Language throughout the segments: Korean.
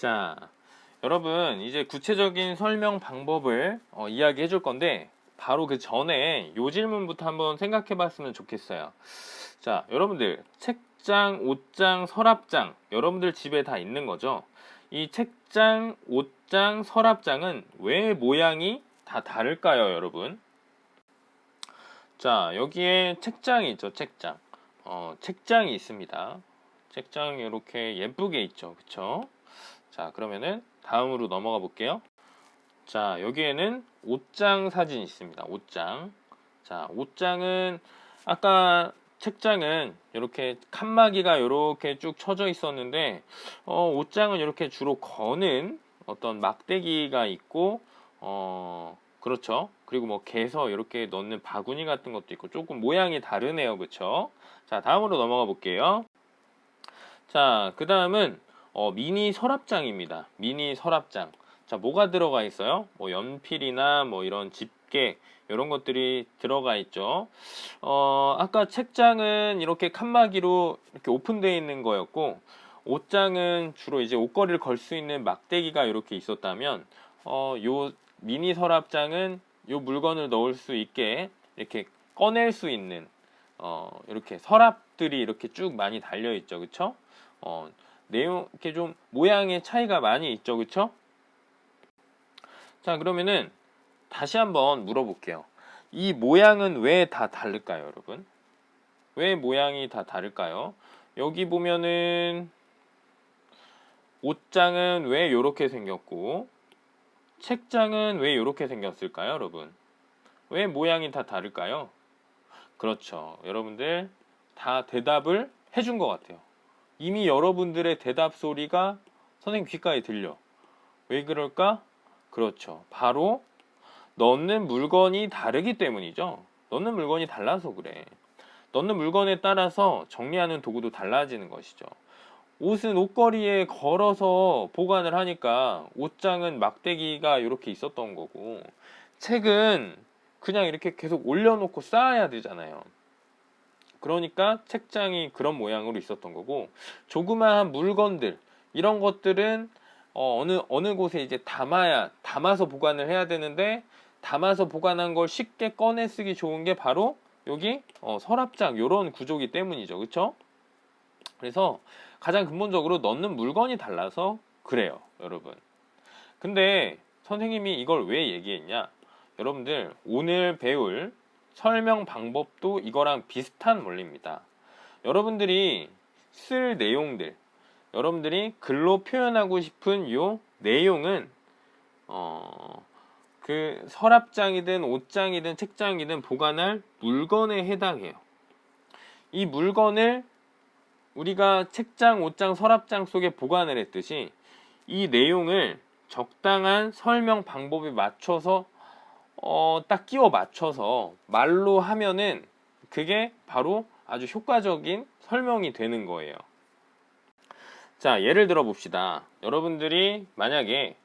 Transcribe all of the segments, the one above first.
자, 여러분 이제 구체적인 설명 방법을 이야기해 줄 건데 바로 그 전에 요 질문부터 한번 생각해 봤으면 좋겠어요. 자, 여러분들 책장, 옷장, 서랍장 여러분들 집에 다 있는 거죠? 이 책장, 옷장, 서랍장은 왜 모양이 다 다를까요, 여러분? 자, 여기에 책장이 있죠, 책장. 책장이 있습니다. 책장이 이렇게 예쁘게 있죠, 그쵸? 자, 그러면은 다음으로 넘어가 볼게요. 자, 여기에는 옷장 사진이 있습니다. 옷장. 자, 옷장은 아까 책장은 이렇게 칸막이가 이렇게 쭉 쳐져 있었는데 옷장은 이렇게 주로 거는 어떤 막대기가 있고 그렇죠. 그리고 뭐 개서 이렇게 넣는 바구니 같은 것도 있고 조금 모양이 다르네요. 그쵸? 자, 다음으로 넘어가 볼게요. 자, 그 다음은 미니 서랍장입니다. 미니 서랍장. 자, 뭐가 들어가 있어요? 뭐 연필이나 뭐 이런 집게 이런 것들이 들어가 있죠. 아까 책장은 이렇게 칸막이로 이렇게 오픈되어 있는 거였고, 옷장은 주로 이제 옷걸이를 걸 수 있는 막대기가 이렇게 있었다면, 요 미니 서랍장은 요 물건을 넣을 수 있게 이렇게 꺼낼 수 있는 이렇게 서랍들이 이렇게 쭉 많이 달려 있죠, 그쵸? 내용 이렇게 좀 모양의 차이가 많이 있죠, 그쵸? 자, 그러면은 다시 한번 물어볼게요. 이 모양은 왜 다 다를까요, 여러분? 왜 모양이 다 다를까요? 여기 보면은 옷장은 왜 이렇게 생겼고 책장은 왜 이렇게 생겼을까요, 여러분? 왜 모양이 다 다를까요? 그렇죠. 여러분들 다 대답을 해준 것 같아요. 이미 여러분들의 대답 소리가 선생님 귓가에 들려. 왜 그럴까? 그렇죠. 바로 넣는 물건이 다르기 때문이죠. 넣는 물건이 달라서 그래. 넣는 물건에 따라서 정리하는 도구도 달라지는 것이죠. 옷은 옷걸이에 걸어서 보관을 하니까 옷장은 막대기가 이렇게 있었던 거고 책은 그냥 이렇게 계속 올려놓고 쌓아야 되잖아요. 그러니까 책장이 그런 모양으로 있었던 거고 조그마한 물건들 이런 것들은 어느 곳에 이제 담아서 보관을 해야 되는데 담아서 보관한 걸 쉽게 꺼내 쓰기 좋은 게 바로 여기 서랍장 이런 구조기 때문이죠, 그렇죠? 그래서 가장 근본적으로 넣는 물건이 달라서 그래요, 여러분. 근데 선생님이 이걸 왜 얘기했냐? 여러분들 오늘 배울 설명 방법도 이거랑 비슷한 원리입니다. 여러분들이 쓸 내용들, 여러분들이 글로 표현하고 싶은 요 내용은 그 서랍장이든 옷장이든 책장이든 보관할 물건에 해당해요. 이 물건을 우리가 책장, 옷장, 서랍장 속에 보관을 했듯이 이 내용을 적당한 설명 방법에 맞춰서 딱 끼워 맞춰서 말로 하면은 그게 바로 아주 효과적인 설명이 되는 거예요. 자, 예를 들어 봅시다. 여러분들이 만약에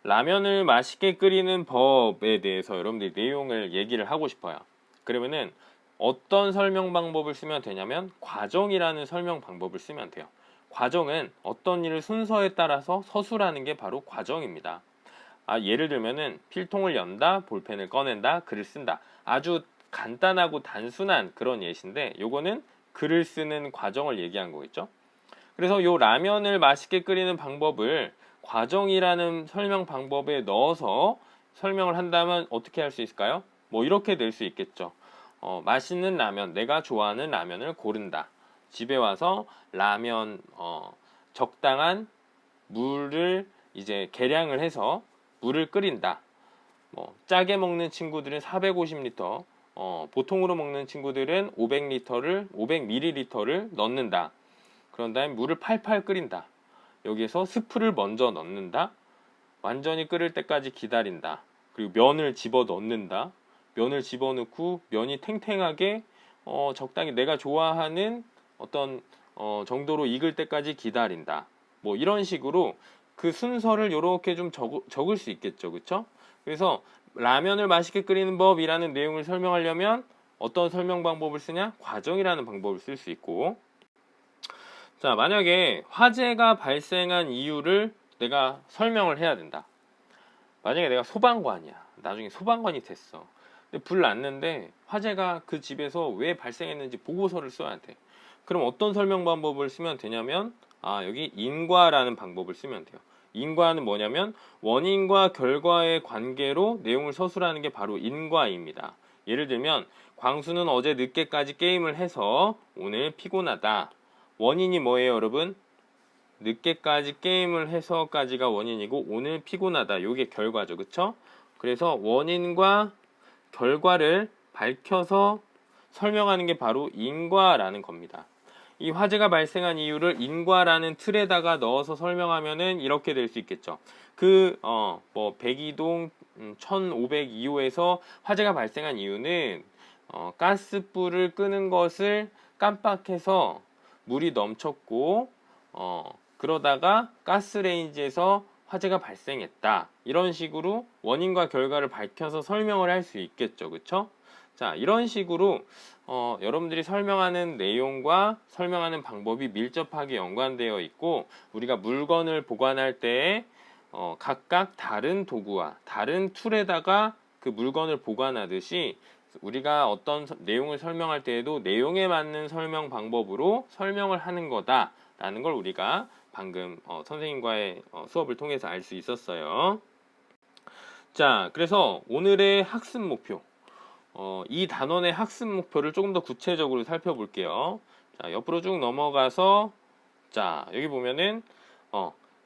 라면을 맛있게 끓이는 법에 대해서 여러분들이 내용을 얘기를 하고 싶어요. 그러면은 어떤 설명 방법을 쓰면 되냐면 과정이라는 설명 방법을 쓰면 돼요. 과정은 어떤 일을 순서에 따라서 서술하는 게 바로 과정입니다. 예를 들면은 필통을 연다, 볼펜을 꺼낸다, 글을 쓴다. 아주 간단하고 단순한 그런 예시인데 요거는 글을 쓰는 과정을 얘기한 거겠죠. 그래서 요 라면을 맛있게 끓이는 방법을 과정이라는 설명 방법에 넣어서 설명을 한다면 어떻게 할 수 있을까요? 뭐 이렇게 될 수 있겠죠. 맛있는 라면, 내가 좋아하는 라면을 고른다. 집에 와서 라면 적당한 물을 이제 계량을 해서 물을 끓인다. 뭐 짜게 먹는 친구들은 450리터, 보통으로 먹는 친구들은 500ml를 넣는다. 그런 다음에 물을 팔팔 끓인다. 여기에서 스프를 먼저 넣는다. 완전히 끓을 때까지 기다린다. 그리고 면을 집어 넣는다. 면을 집어 넣고 면이 탱탱하게 적당히 내가 좋아하는 어떤 정도로 익을 때까지 기다린다. 뭐 이런 식으로 그 순서를 이렇게 좀 적을 수 있겠죠, 그렇죠? 그래서 라면을 맛있게 끓이는 법이라는 내용을 설명하려면 어떤 설명 방법을 쓰냐? 과정이라는 방법을 쓸 수 있고, 자, 만약에 화재가 발생한 이유를 내가 설명을 해야 된다. 만약에 내가 소방관이야. 나중에 소방관이 됐어. 근데 불 났는데 화재가 그 집에서 왜 발생했는지 보고서를 써야 돼. 그럼 어떤 설명 방법을 쓰면 되냐면 여기 인과라는 방법을 쓰면 돼요. 인과는 뭐냐면 원인과 결과의 관계로 내용을 서술하는 게 바로 인과입니다. 예를 들면 광수는 어제 늦게까지 게임을 해서 오늘 피곤하다. 원인이 뭐예요, 여러분? 늦게까지 게임을 해서까지가 원인이고 오늘 피곤하다. 요게 결과죠. 그쵸? 그래서 원인과 결과를 밝혀서 설명하는 게 바로 인과라는 겁니다. 이 화재가 발생한 이유를 인과라는 틀에다가 넣어서 설명하면은 이렇게 될 수 있겠죠. 102동 1502호에서 화재가 발생한 이유는 가스불을 끄는 것을 깜빡해서 물이 넘쳤고 그러다가 가스레인지에서 화재가 발생했다. 이런 식으로 원인과 결과를 밝혀서 설명을 할 수 있겠죠. 그쵸? 자, 이런 식으로 여러분들이 설명하는 내용과 설명하는 방법이 밀접하게 연관되어 있고 우리가 물건을 보관할 때 각각 다른 도구와 다른 툴에다가 그 물건을 보관하듯이 우리가 어떤 내용을 설명할 때에도 내용에 맞는 설명 방법으로 설명을 하는 거다라는 걸 우리가 방금 선생님과의 수업을 통해서 알 수 있었어요. 자, 그래서 오늘의 학습 목표, 이 단원의 학습 목표를 조금 더 구체적으로 살펴볼게요. 자, 옆으로 쭉 넘어가서 자, 여기 보면은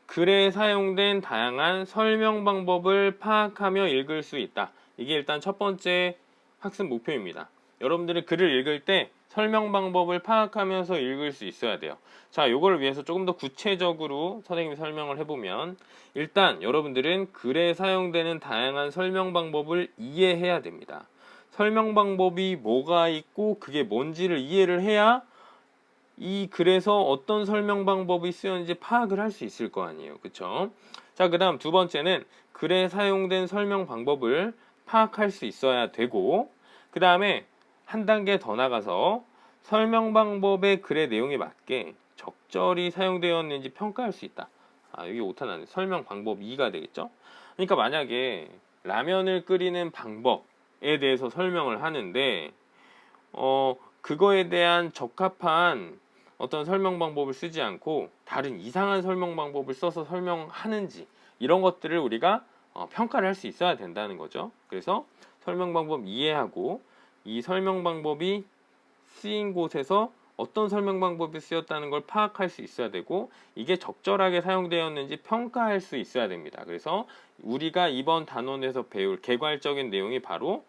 글에 사용된 다양한 설명 방법을 파악하며 읽을 수 있다. 이게 일단 첫 번째 학습 목표입니다. 여러분들이 글을 읽을 때 설명 방법을 파악하면서 읽을 수 있어야 돼요. 자, 요거를 위해서 조금 더 구체적으로 선생님이 설명을 해보면 일단 여러분들은 글에 사용되는 다양한 설명 방법을 이해해야 됩니다. 설명 방법이 뭐가 있고 그게 뭔지를 이해를 해야 이 글에서 어떤 설명 방법이 쓰였는지 파악을 할 수 있을 거 아니에요. 그쵸? 자, 그 다음 두 번째는 글에 사용된 설명 방법을 파악할 수 있어야 되고 그 다음에 한 단계 더 나가서 설명 방법의 글의 내용에 맞게 적절히 사용되었는지 평가할 수 있다. 여기 오타 나네. 설명 방법 2가 되겠죠? 그러니까 만약에 라면을 끓이는 방법에 대해서 설명을 하는데 그거에 대한 적합한 어떤 설명 방법을 쓰지 않고 다른 이상한 설명 방법을 써서 설명하는지 이런 것들을 우리가 평가를 할 수 있어야 된다는 거죠. 그래서 설명 방법 이해하고 이 설명 방법이 쓰인 곳에서 어떤 설명 방법이 쓰였다는 걸 파악할 수 있어야 되고 이게 적절하게 사용되었는지 평가할 수 있어야 됩니다. 그래서 우리가 이번 단원에서 배울 개괄적인 내용이 바로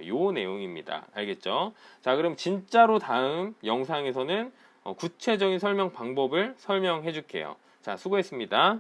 요 내용입니다. 알겠죠? 자, 그럼 진짜로 다음 영상에서는 구체적인 설명 방법을 설명해 줄게요. 자, 수고했습니다.